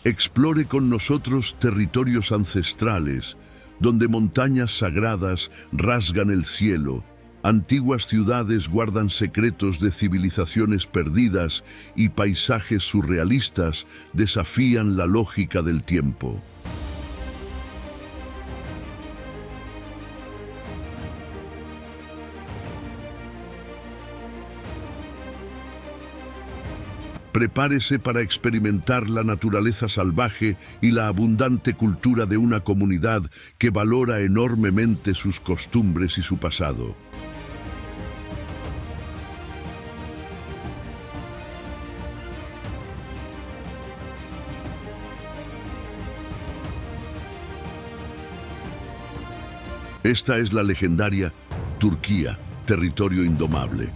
Explore con nosotros territorios ancestrales, donde montañas sagradas rasgan el cielo, antiguas ciudades guardan secretos de civilizaciones perdidas y paisajes surrealistas desafían la lógica del tiempo. Prepárese para experimentar la naturaleza salvaje y la abundante cultura de una comunidad que valora enormemente sus costumbres y su pasado. Esta es la legendaria Turquía, territorio indomable.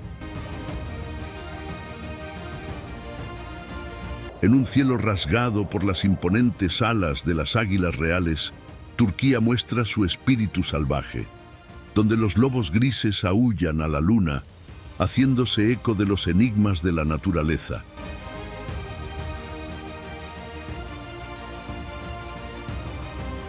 En un cielo rasgado por las imponentes alas de las águilas reales, Turquía muestra su espíritu salvaje, donde los lobos grises aúllan a la luna, haciéndose eco de los enigmas de la naturaleza.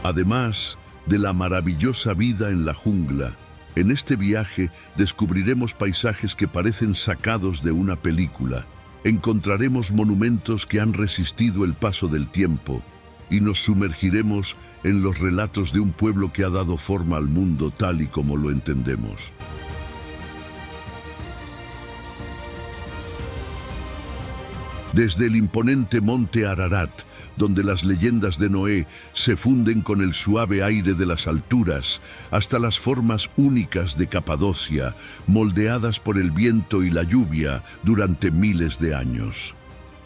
Además de la maravillosa vida en la jungla, en este viaje descubriremos paisajes que parecen sacados de una película. Encontraremos monumentos que han resistido el paso del tiempo y nos sumergiremos en los relatos de un pueblo que ha dado forma al mundo tal y como lo entendemos. Desde el imponente monte Ararat, donde las leyendas de Noé se funden con el suave aire de las alturas, hasta las formas únicas de Capadocia, moldeadas por el viento y la lluvia durante miles de años.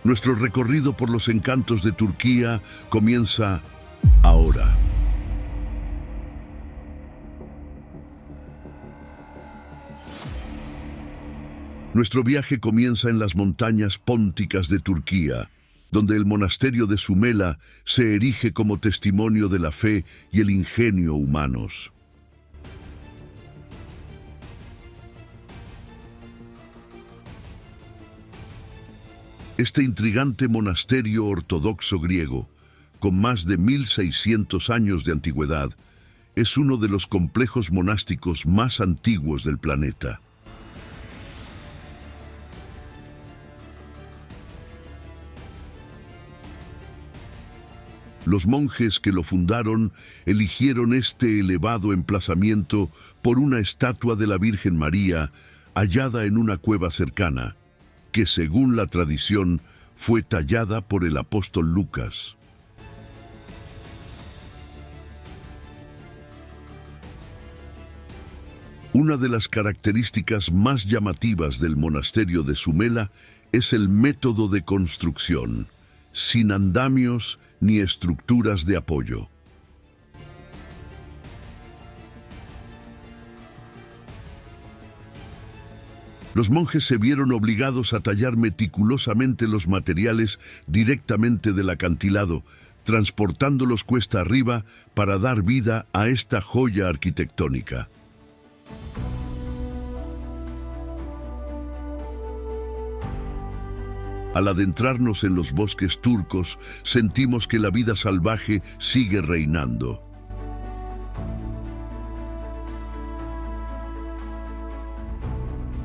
Nuestro recorrido por los encantos de Turquía comienza ahora. Nuestro viaje comienza en las montañas pónticas de Turquía, donde el monasterio de Sumela se erige como testimonio de la fe y el ingenio humanos. Este intrigante monasterio ortodoxo griego, con más de 1600 años de antigüedad, es uno de los complejos monásticos más antiguos del planeta. Los monjes que lo fundaron eligieron este elevado emplazamiento por una estatua de la Virgen María hallada en una cueva cercana, que según la tradición fue tallada por el apóstol Lucas. Una de las características más llamativas del monasterio de Sumela es el método de construcción, sin andamios ni estructuras de apoyo. Los monjes se vieron obligados a tallar meticulosamente los materiales directamente del acantilado, transportándolos cuesta arriba para dar vida a esta joya arquitectónica. Al adentrarnos en los bosques turcos, sentimos que la vida salvaje sigue reinando.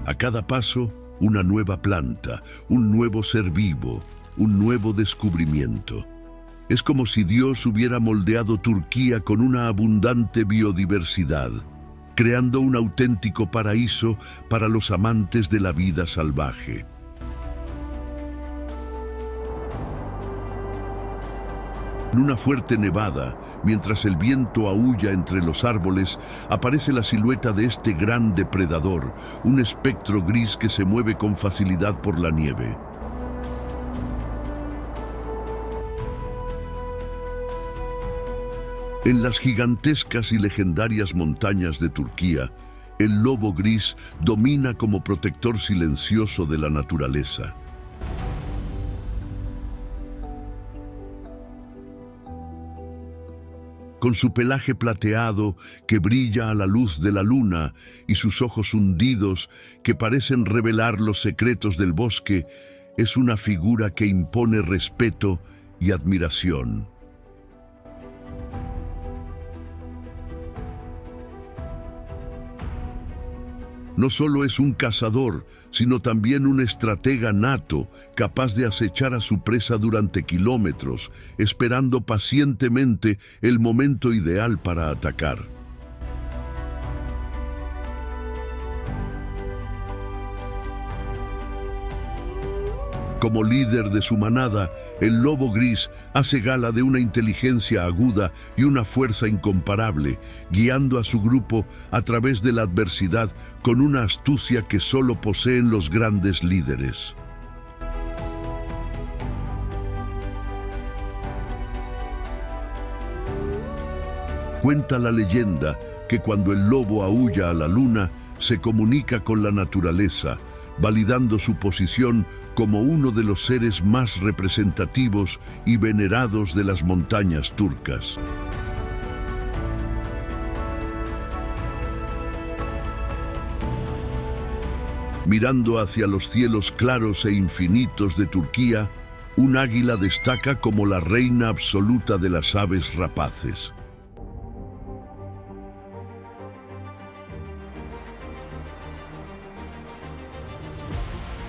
A cada paso, una nueva planta, un nuevo ser vivo, un nuevo descubrimiento. Es como si Dios hubiera moldeado Turquía con una abundante biodiversidad, creando un auténtico paraíso para los amantes de la vida salvaje. En una fuerte nevada, mientras el viento aúlla entre los árboles, aparece la silueta de este gran depredador, un espectro gris que se mueve con facilidad por la nieve. En las gigantescas y legendarias montañas de Turquía, el lobo gris domina como protector silencioso de la naturaleza. Con su pelaje plateado que brilla a la luz de la luna y sus ojos hundidos que parecen revelar los secretos del bosque, es una figura que impone respeto y admiración. No solo es un cazador, sino también un estratega nato, capaz de acechar a su presa durante kilómetros, esperando pacientemente el momento ideal para atacar. Como líder de su manada, el lobo gris hace gala de una inteligencia aguda y una fuerza incomparable, guiando a su grupo a través de la adversidad con una astucia que solo poseen los grandes líderes. Cuenta la leyenda que cuando el lobo aúlla a la luna, se comunica con la naturaleza, validando su posición como uno de los seres más representativos y venerados de las montañas turcas. Mirando hacia los cielos claros e infinitos de Turquía, un águila destaca como la reina absoluta de las aves rapaces.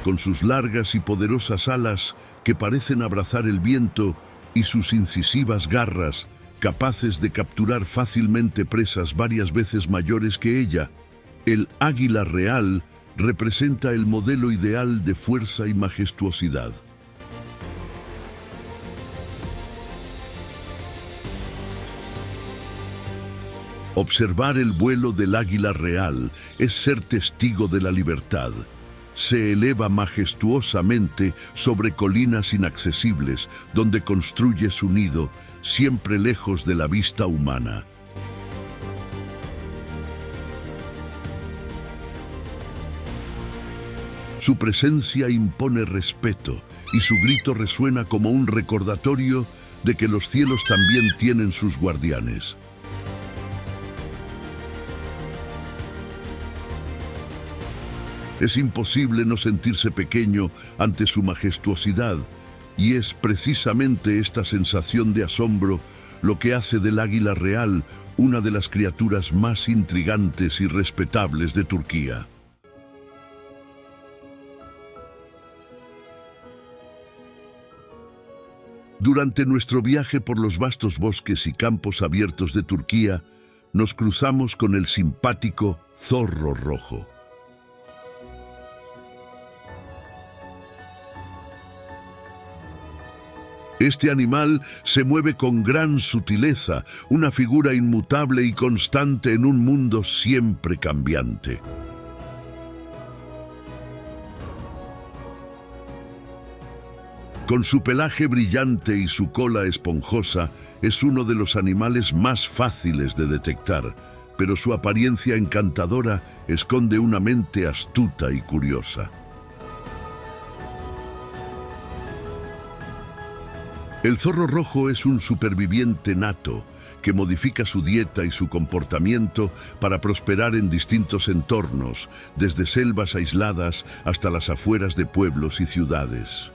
Con sus largas y poderosas alas que parecen abrazar el viento y sus incisivas garras, capaces de capturar fácilmente presas varias veces mayores que ella, el águila real representa el modelo ideal de fuerza y majestuosidad. Observar el vuelo del águila real es ser testigo de la libertad. Se eleva majestuosamente sobre colinas inaccesibles, donde construye su nido, siempre lejos de la vista humana. Su presencia impone respeto y su grito resuena como un recordatorio de que los cielos también tienen sus guardianes. Es imposible no sentirse pequeño ante su majestuosidad, y es precisamente esta sensación de asombro lo que hace del águila real una de las criaturas más intrigantes y respetables de Turquía. Durante nuestro viaje por los vastos bosques y campos abiertos de Turquía, nos cruzamos con el simpático zorro rojo. Este animal se mueve con gran sutileza, una figura inmutable y constante en un mundo siempre cambiante. Con su pelaje brillante y su cola esponjosa, es uno de los animales más fáciles de detectar, pero su apariencia encantadora esconde una mente astuta y curiosa. El zorro rojo es un superviviente nato que modifica su dieta y su comportamiento para prosperar en distintos entornos, desde selvas aisladas hasta las afueras de pueblos y ciudades.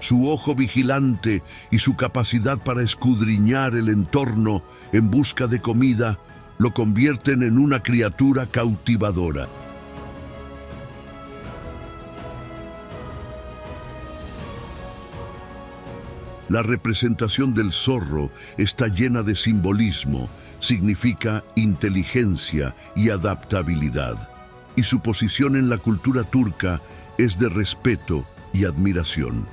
Su ojo vigilante y su capacidad para escudriñar el entorno en busca de comida lo convierten en una criatura cautivadora. La representación del zorro está llena de simbolismo, significa inteligencia y adaptabilidad, y su posición en la cultura turca es de respeto y admiración.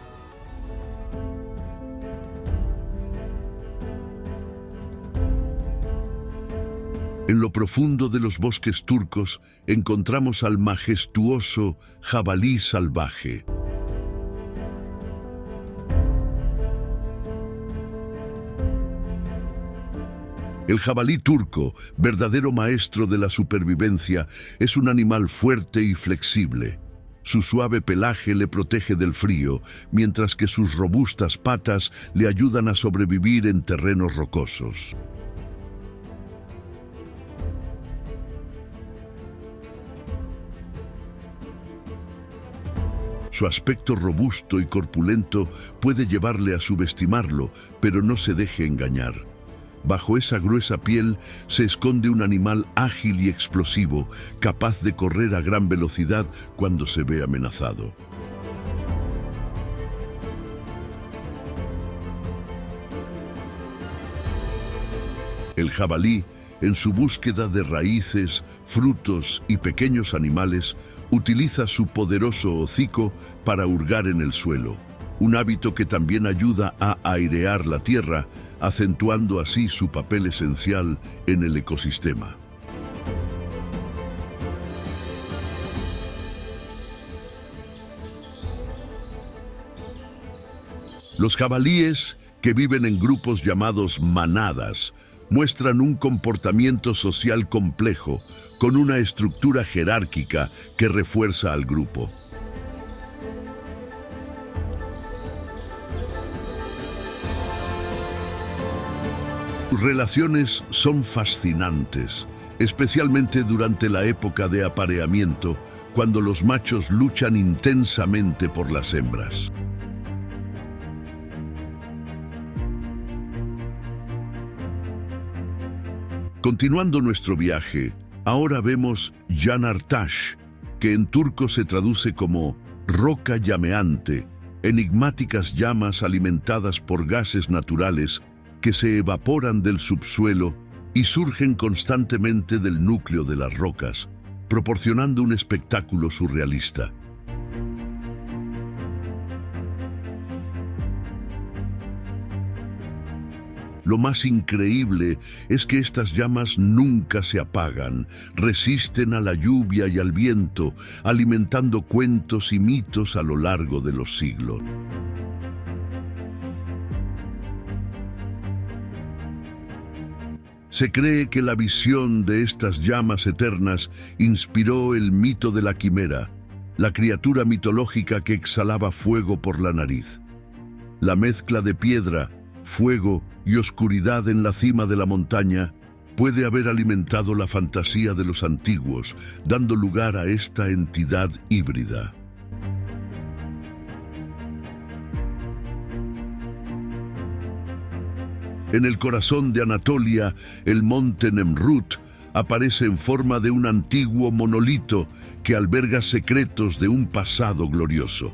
En lo profundo de los bosques turcos encontramos al majestuoso jabalí salvaje. El jabalí turco, verdadero maestro de la supervivencia, es un animal fuerte y flexible. Su suave pelaje le protege del frío, mientras que sus robustas patas le ayudan a sobrevivir en terrenos rocosos. Su aspecto robusto y corpulento puede llevarle a subestimarlo, pero no se deje engañar. Bajo esa gruesa piel se esconde un animal ágil y explosivo, capaz de correr a gran velocidad cuando se ve amenazado. El jabalí, en su búsqueda de raíces, frutos y pequeños animales, utiliza su poderoso hocico para hurgar en el suelo, un hábito que también ayuda a airear la tierra, acentuando así su papel esencial en el ecosistema. Los jabalíes, que viven en grupos llamados manadas, muestran un comportamiento social complejo, con una estructura jerárquica que refuerza al grupo. Sus relaciones son fascinantes, especialmente durante la época de apareamiento, cuando los machos luchan intensamente por las hembras. Continuando nuestro viaje, ahora vemos Yanartaş, que en turco se traduce como roca llameante, enigmáticas llamas alimentadas por gases naturales que se evaporan del subsuelo y surgen constantemente del núcleo de las rocas, proporcionando un espectáculo surrealista. Lo más increíble es que estas llamas nunca se apagan, resisten a la lluvia y al viento, alimentando cuentos y mitos a lo largo de los siglos. Se cree que la visión de estas llamas eternas inspiró el mito de la quimera, la criatura mitológica que exhalaba fuego por la nariz. La mezcla de piedra, fuego y oscuridad en la cima de la montaña puede haber alimentado la fantasía de los antiguos, dando lugar a esta entidad híbrida. En el corazón de Anatolia, el monte Nemrut aparece en forma de un antiguo monolito que alberga secretos de un pasado glorioso.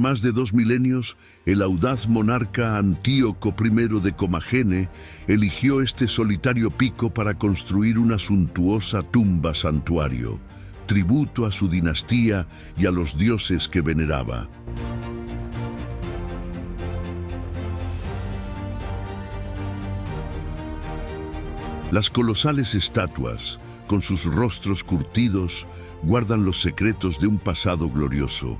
Más de 2 milenios, el audaz monarca Antíoco I de Comagene eligió este solitario pico para construir una suntuosa tumba santuario, tributo a su dinastía y a los dioses que veneraba. Las colosales estatuas, con sus rostros curtidos, guardan los secretos de un pasado glorioso.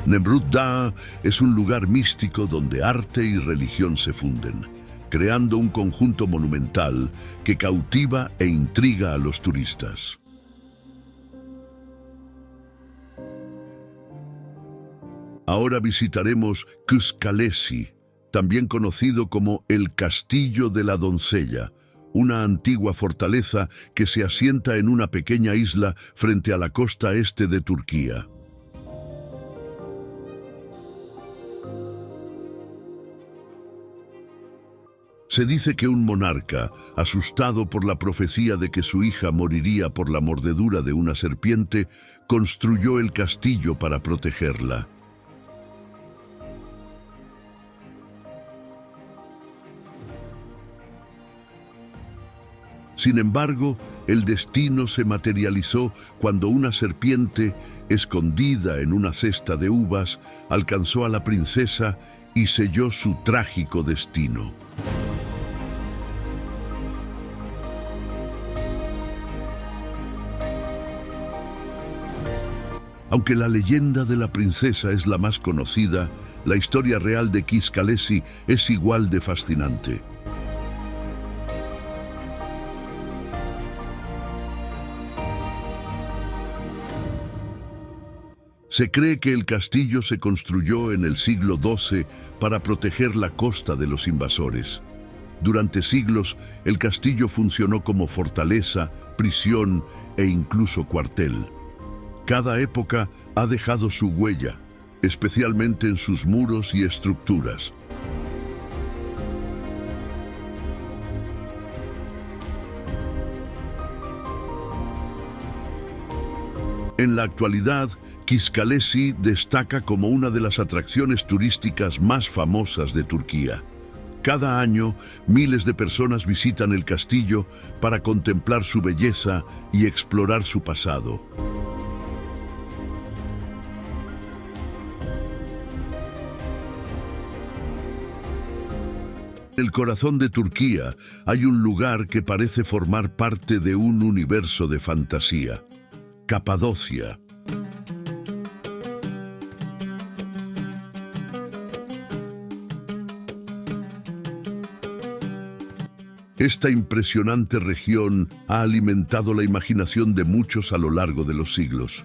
Nemrut Dağı es un lugar místico donde arte y religión se funden, creando un conjunto monumental que cautiva e intriga a los turistas. Ahora visitaremos Kızkalesi, también conocido como el Castillo de la Doncella, una antigua fortaleza que se asienta en una pequeña isla frente a la costa este de Turquía. Se dice que un monarca, asustado por la profecía de que su hija moriría por la mordedura de una serpiente, construyó el castillo para protegerla. Sin embargo, el destino se materializó cuando una serpiente, escondida en una cesta de uvas, alcanzó a la princesa y selló su trágico destino. Aunque la leyenda de la princesa es la más conocida, la historia real de Kızkalesi es igual de fascinante. Se cree que el castillo se construyó en el siglo XII para proteger la costa de los invasores. Durante siglos, el castillo funcionó como fortaleza, prisión e incluso cuartel. Cada época ha dejado su huella, especialmente en sus muros y estructuras. En la actualidad, Kishkalesi destaca como una de las atracciones turísticas más famosas de Turquía. Cada año, miles de personas visitan el castillo para contemplar su belleza y explorar su pasado. En el corazón de Turquía hay un lugar que parece formar parte de un universo de fantasía: Capadocia. Esta impresionante región ha alimentado la imaginación de muchos a lo largo de los siglos.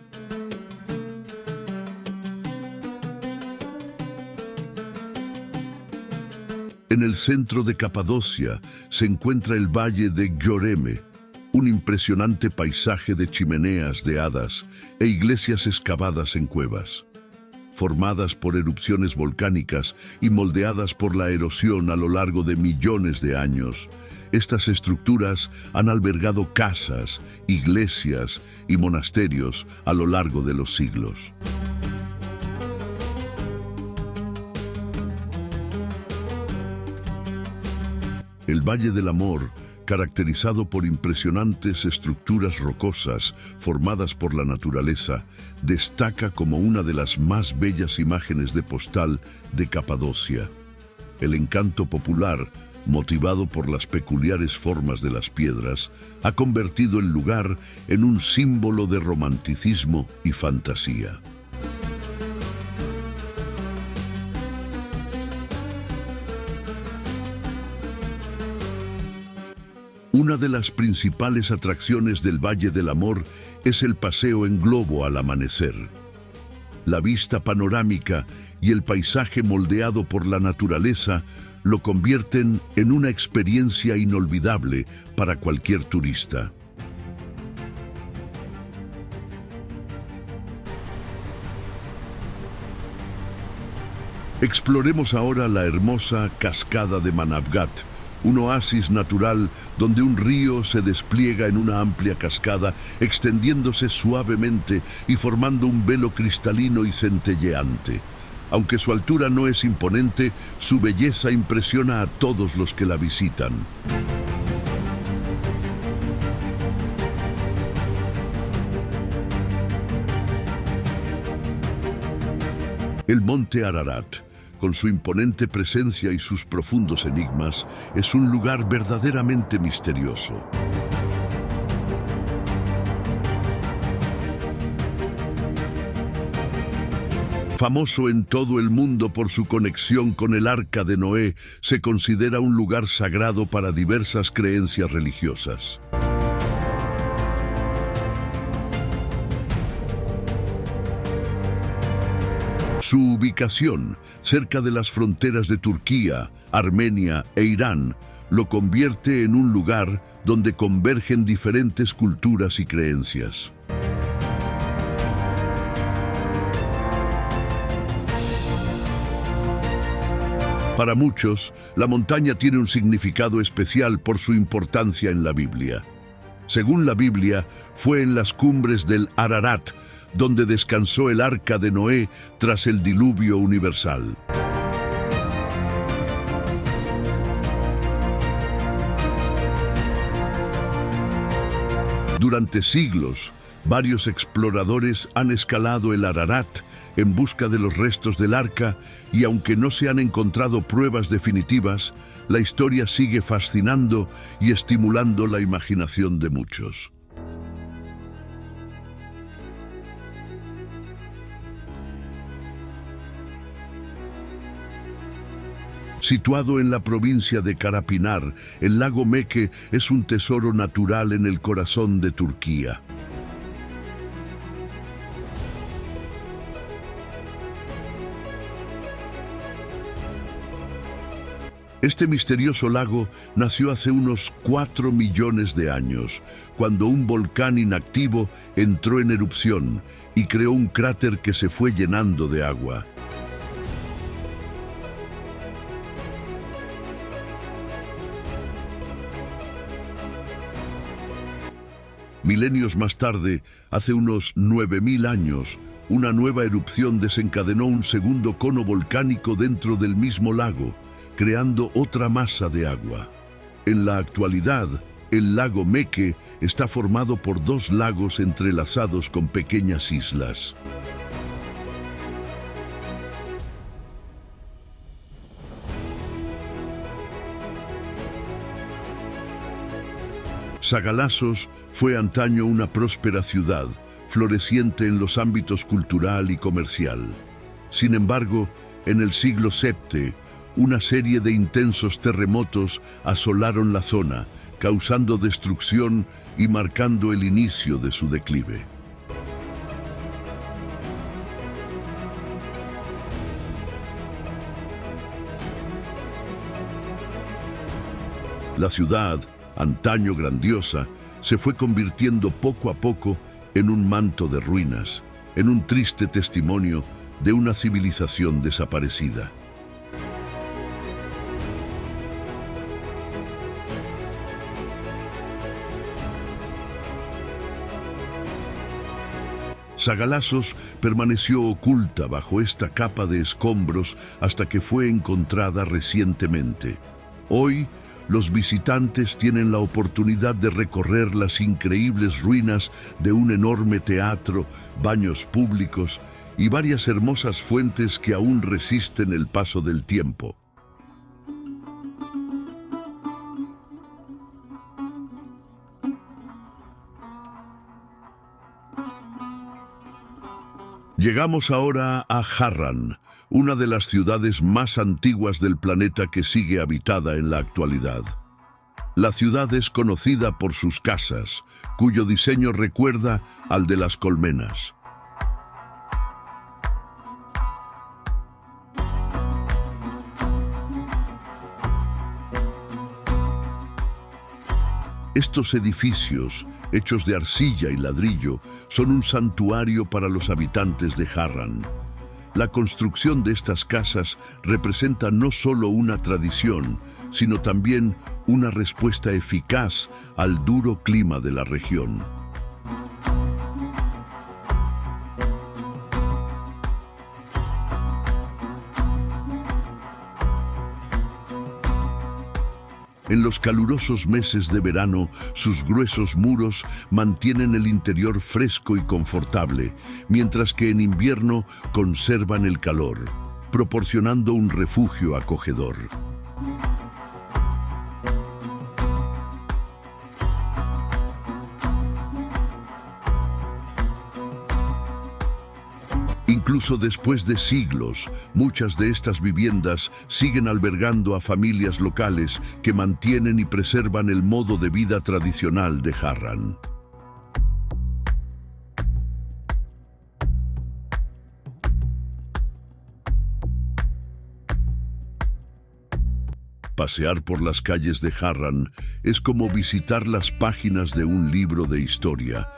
En el centro de Capadocia se encuentra el valle de Göreme, un impresionante paisaje de chimeneas de hadas e iglesias excavadas en cuevas. Formadas por erupciones volcánicas y moldeadas por la erosión a lo largo de millones de años, estas estructuras han albergado casas, iglesias y monasterios a lo largo de los siglos. El Valle del Amor, caracterizado por impresionantes estructuras rocosas formadas por la naturaleza, destaca como una de las más bellas imágenes de postal de Capadocia. El encanto popular, motivado por las peculiares formas de las piedras, ha convertido el lugar en un símbolo de romanticismo y fantasía. Una de las principales atracciones del Valle del Amor es el paseo en globo al amanecer. La vista panorámica y el paisaje moldeado por la naturaleza lo convierten en una experiencia inolvidable para cualquier turista. Exploremos ahora la hermosa cascada de Manavgat, un oasis natural donde un río se despliega en una amplia cascada, extendiéndose suavemente y formando un velo cristalino y centelleante. Aunque su altura no es imponente, su belleza impresiona a todos los que la visitan. El monte Ararat, con su imponente presencia y sus profundos enigmas, es un lugar verdaderamente misterioso. Famoso en todo el mundo por su conexión con el Arca de Noé, se considera un lugar sagrado para diversas creencias religiosas. Su ubicación, cerca de las fronteras de Turquía, Armenia e Irán, lo convierte en un lugar donde convergen diferentes culturas y creencias. Para muchos, la montaña tiene un significado especial por su importancia en la Biblia. Según la Biblia, fue en las cumbres del Ararat donde descansó el Arca de Noé tras el diluvio universal. Durante siglos, varios exploradores han escalado el Ararat en busca de los restos del arca y aunque no se han encontrado pruebas definitivas, la historia sigue fascinando y estimulando la imaginación de muchos. Situado en la provincia de Karapinar, el lago Meque es un tesoro natural en el corazón de Turquía. Este misterioso lago nació hace unos 4 millones de años, cuando un volcán inactivo entró en erupción y creó un cráter que se fue llenando de agua. Milenios más tarde, hace unos 9000 años, una nueva erupción desencadenó un segundo cono volcánico dentro del mismo lago, creando otra masa de agua. En la actualidad, el lago Meque está formado por 2 lagos entrelazados con pequeñas islas. Sagalassos fue antaño una próspera ciudad, floreciente en los ámbitos cultural y comercial. Sin embargo, en el siglo VII, una serie de intensos terremotos asolaron la zona, causando destrucción y marcando el inicio de su declive. La ciudad, antaño grandiosa, se fue convirtiendo poco a poco en un manto de ruinas, en un triste testimonio de una civilización desaparecida. Sagalassos permaneció oculta bajo esta capa de escombros hasta que fue encontrada recientemente. Hoy, los visitantes tienen la oportunidad de recorrer las increíbles ruinas de un enorme teatro, baños públicos y varias hermosas fuentes que aún resisten el paso del tiempo. Llegamos ahora a Harran, una de las ciudades más antiguas del planeta que sigue habitada en la actualidad. La ciudad es conocida por sus casas, cuyo diseño recuerda al de las colmenas. Estos edificios, hechos de arcilla y ladrillo, son un santuario para los habitantes de Harran. La construcción de estas casas representa no solo una tradición, sino también una respuesta eficaz al duro clima de la región. En los calurosos meses de verano, sus gruesos muros mantienen el interior fresco y confortable, mientras que en invierno conservan el calor, proporcionando un refugio acogedor. Incluso después de siglos, muchas de estas viviendas siguen albergando a familias locales que mantienen y preservan el modo de vida tradicional de Harran. Pasear por las calles de Harran es como visitar las páginas de un libro de historia,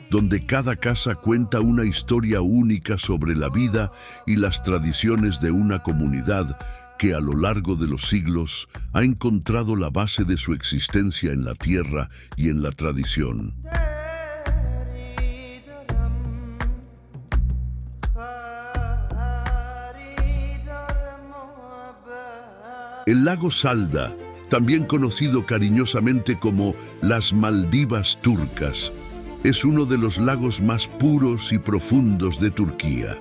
donde cada casa cuenta una historia única sobre la vida y las tradiciones de una comunidad que a lo largo de los siglos ha encontrado la base de su existencia en la tierra y en la tradición. El lago Salda, también conocido cariñosamente como las Maldivas turcas, es uno de los lagos más puros y profundos de Turquía.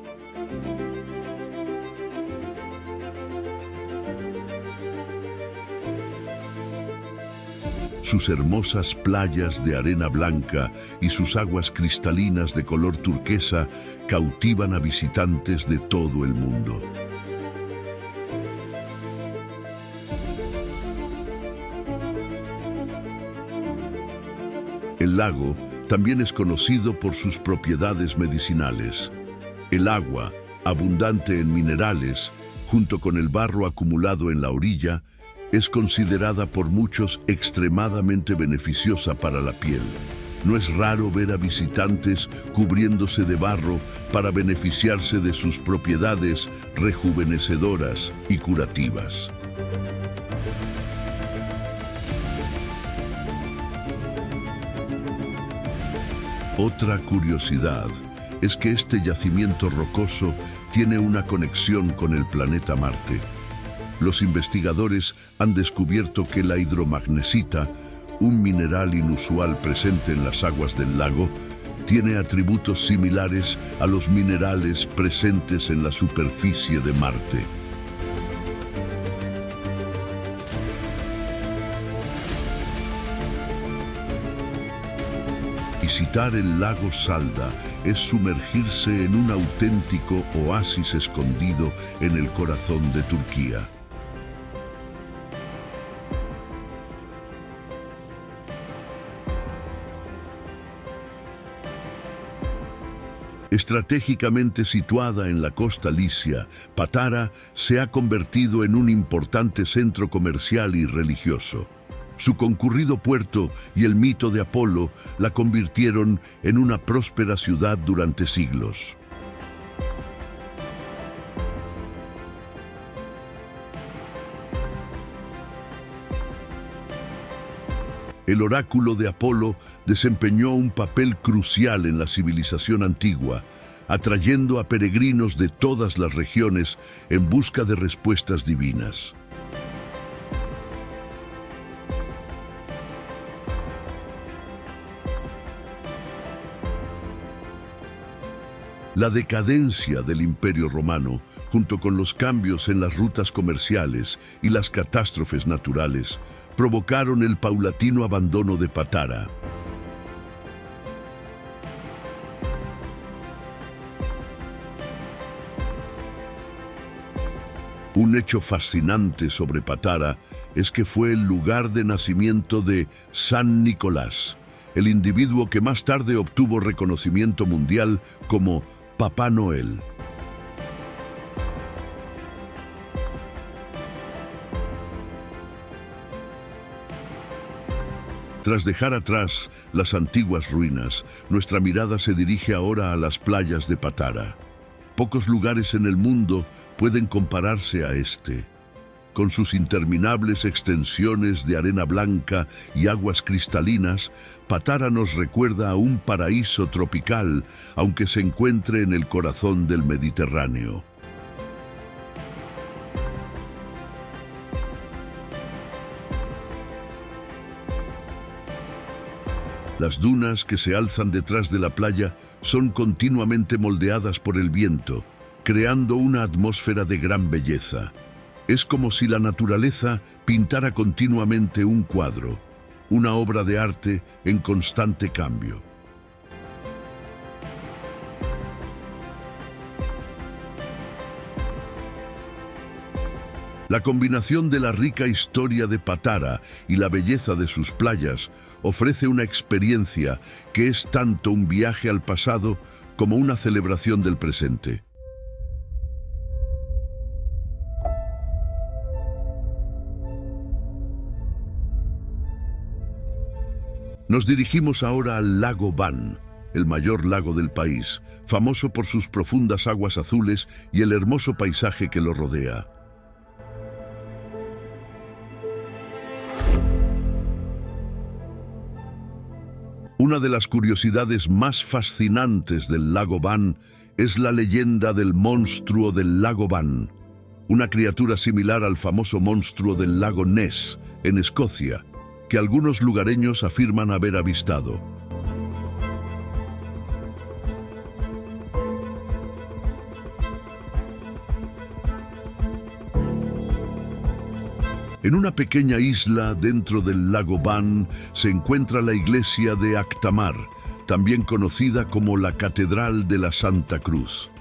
Sus hermosas playas de arena blanca y sus aguas cristalinas de color turquesa cautivan a visitantes de todo el mundo. El lago también es conocido por sus propiedades medicinales. El agua, abundante en minerales, junto con el barro acumulado en la orilla, Es considerada por muchos extremadamente beneficiosa para la piel. No es raro ver a visitantes cubriéndose de barro para beneficiarse de sus propiedades rejuvenecedoras y curativas. Otra curiosidad es que este yacimiento rocoso tiene una conexión con el planeta Marte. Los investigadores han descubierto que la hidromagnesita, un mineral inusual presente en las aguas del lago, tiene atributos similares a los minerales presentes en la superficie de Marte. Visitar el lago Salda es sumergirse en un auténtico oasis escondido en el corazón de Turquía. Estratégicamente situada en la costa lisia, Patara se ha convertido en un importante centro comercial y religioso. Su concurrido puerto y el mito de Apolo la convirtieron en una próspera ciudad durante siglos. El oráculo de Apolo desempeñó un papel crucial en la civilización antigua, atrayendo a peregrinos de todas las regiones en busca de respuestas divinas. La decadencia del Imperio Romano, junto con los cambios en las rutas comerciales y las catástrofes naturales, provocaron el paulatino abandono de Patara. Un hecho fascinante sobre Patara es que fue el lugar de nacimiento de San Nicolás, el individuo que más tarde obtuvo reconocimiento mundial como Papá Noel. Tras dejar atrás las antiguas ruinas, nuestra mirada se dirige ahora a las playas de Patara. Pocos lugares en el mundo pueden compararse a este. Con sus interminables extensiones de arena blanca y aguas cristalinas, Patara nos recuerda a un paraíso tropical, aunque se encuentre en el corazón del Mediterráneo. Las dunas que se alzan detrás de la playa son continuamente moldeadas por el viento, creando una atmósfera de gran belleza. Es como si la naturaleza pintara continuamente un cuadro, una obra de arte en constante cambio. La combinación de la rica historia de Patara y la belleza de sus playas ofrece una experiencia que es tanto un viaje al pasado como una celebración del presente. Nos dirigimos ahora al lago Van, el mayor lago del país, famoso por sus profundas aguas azules y el hermoso paisaje que lo rodea. Una de las curiosidades más fascinantes del lago Van es la leyenda del monstruo del lago Van, una criatura similar al famoso monstruo del lago Ness, en Escocia, que algunos lugareños afirman haber avistado. En una pequeña isla dentro del lago Van se encuentra la iglesia de Actamar, también conocida como la Catedral de la Santa Cruz.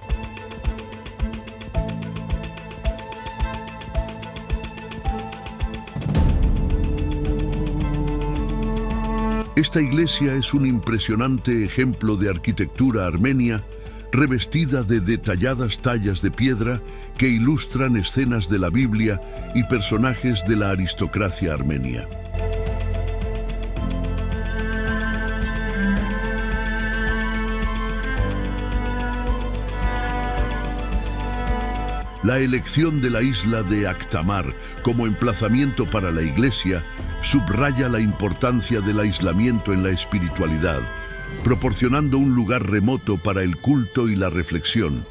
Esta iglesia es un impresionante ejemplo de arquitectura armenia, revestida de detalladas tallas de piedra que ilustran escenas de la Biblia y personajes de la aristocracia armenia. La elección de la isla de Akhtamar como emplazamiento para la iglesia subraya la importancia del aislamiento en la espiritualidad, proporcionando un lugar remoto para el culto y la reflexión.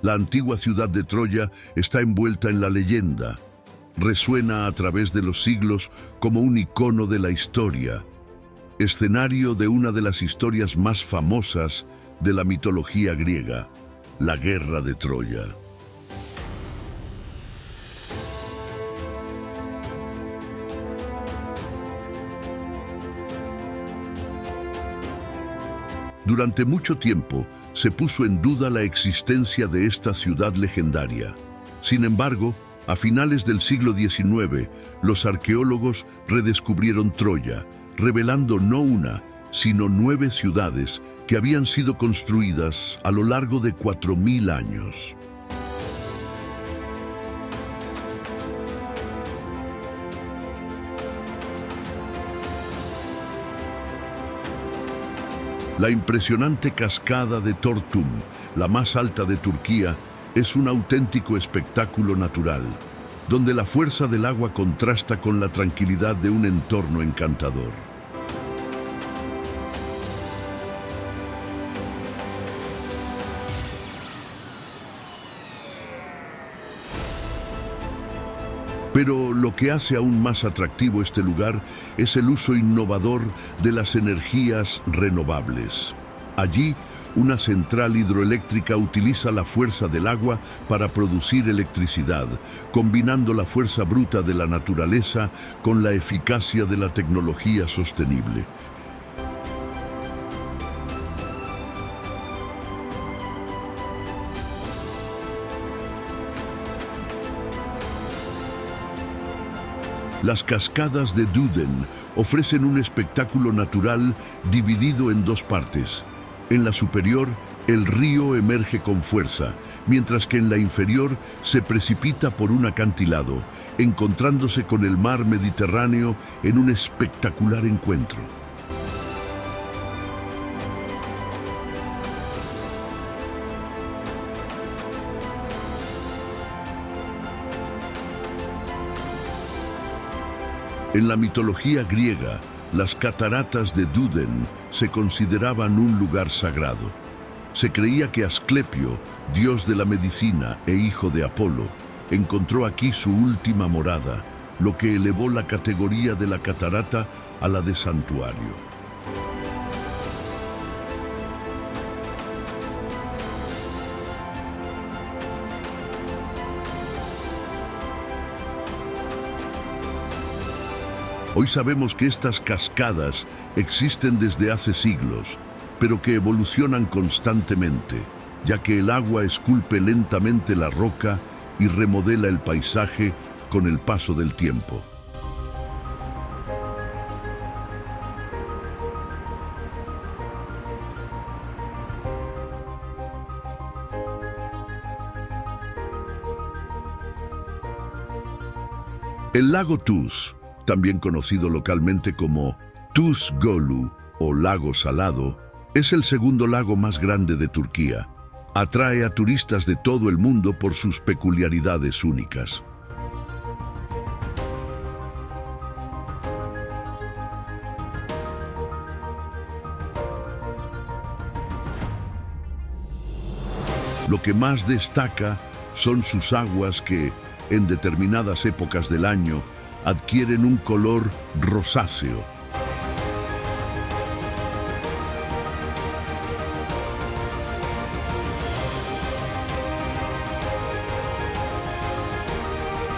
La antigua ciudad de Troya está envuelta en la leyenda. Resuena a través de los siglos como un icono de la historia, escenario de una de las historias más famosas de la mitología griega, la Guerra de Troya. Durante mucho tiempo se puso en duda la existencia de esta ciudad legendaria. Sin embargo, a finales del siglo XIX, los arqueólogos redescubrieron Troya, revelando no una, sino 9 ciudades que habían sido construidas a lo largo de 4000 años. La impresionante cascada de Tortum, la más alta de Turquía, es un auténtico espectáculo natural, donde la fuerza del agua contrasta con la tranquilidad de un entorno encantador. Pero lo que hace aún más atractivo este lugar es el uso innovador de las energías renovables. Allí, una central hidroeléctrica utiliza la fuerza del agua para producir electricidad, combinando la fuerza bruta de la naturaleza con la eficacia de la tecnología sostenible. Las cascadas de Duden ofrecen un espectáculo natural dividido en 2 partes. En la superior, el río emerge con fuerza, mientras que en la inferior se precipita por un acantilado, encontrándose con el mar Mediterráneo en un espectacular encuentro. En la mitología griega, las cataratas de Duden se consideraban un lugar sagrado. Se creía que Asclepio, dios de la medicina e hijo de Apolo, encontró aquí su última morada, lo que elevó la categoría de la catarata a la de santuario. Hoy sabemos que estas cascadas existen desde hace siglos, pero que evolucionan constantemente, ya que el agua esculpe lentamente la roca y remodela el paisaje con el paso del tiempo. El lago Tuz, también conocido localmente como Tuz Gölü o Lago Salado, es el segundo lago más grande de Turquía. Atrae a turistas de todo el mundo por sus peculiaridades únicas. Lo que más destaca son sus aguas que, en determinadas épocas del año, adquieren un color rosáceo.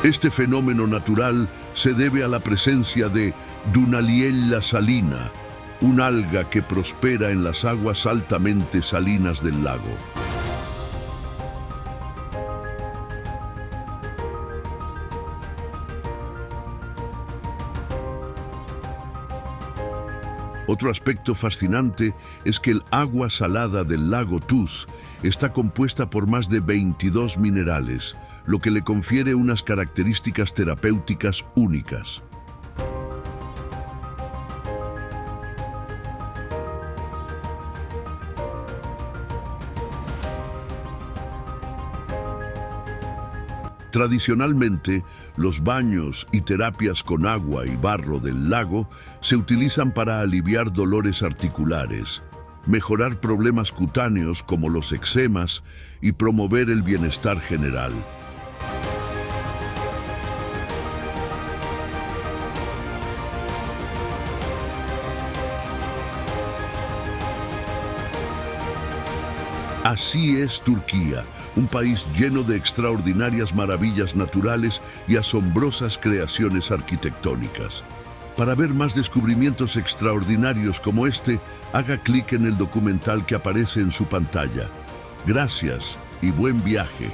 Este fenómeno natural se debe a la presencia de Dunaliella salina, un alga que prospera en las aguas altamente salinas del lago. Otro aspecto fascinante es que el agua salada del lago Tuz está compuesta por más de 22 minerales, lo que le confiere unas características terapéuticas únicas. Tradicionalmente, los baños y terapias con agua y barro del lago se utilizan para aliviar dolores articulares, mejorar problemas cutáneos como los eczemas y promover el bienestar general. Así es Turquía, un país lleno de extraordinarias maravillas naturales y asombrosas creaciones arquitectónicas. Para ver más descubrimientos extraordinarios como este, haga clic en el documental que aparece en su pantalla. Gracias y buen viaje.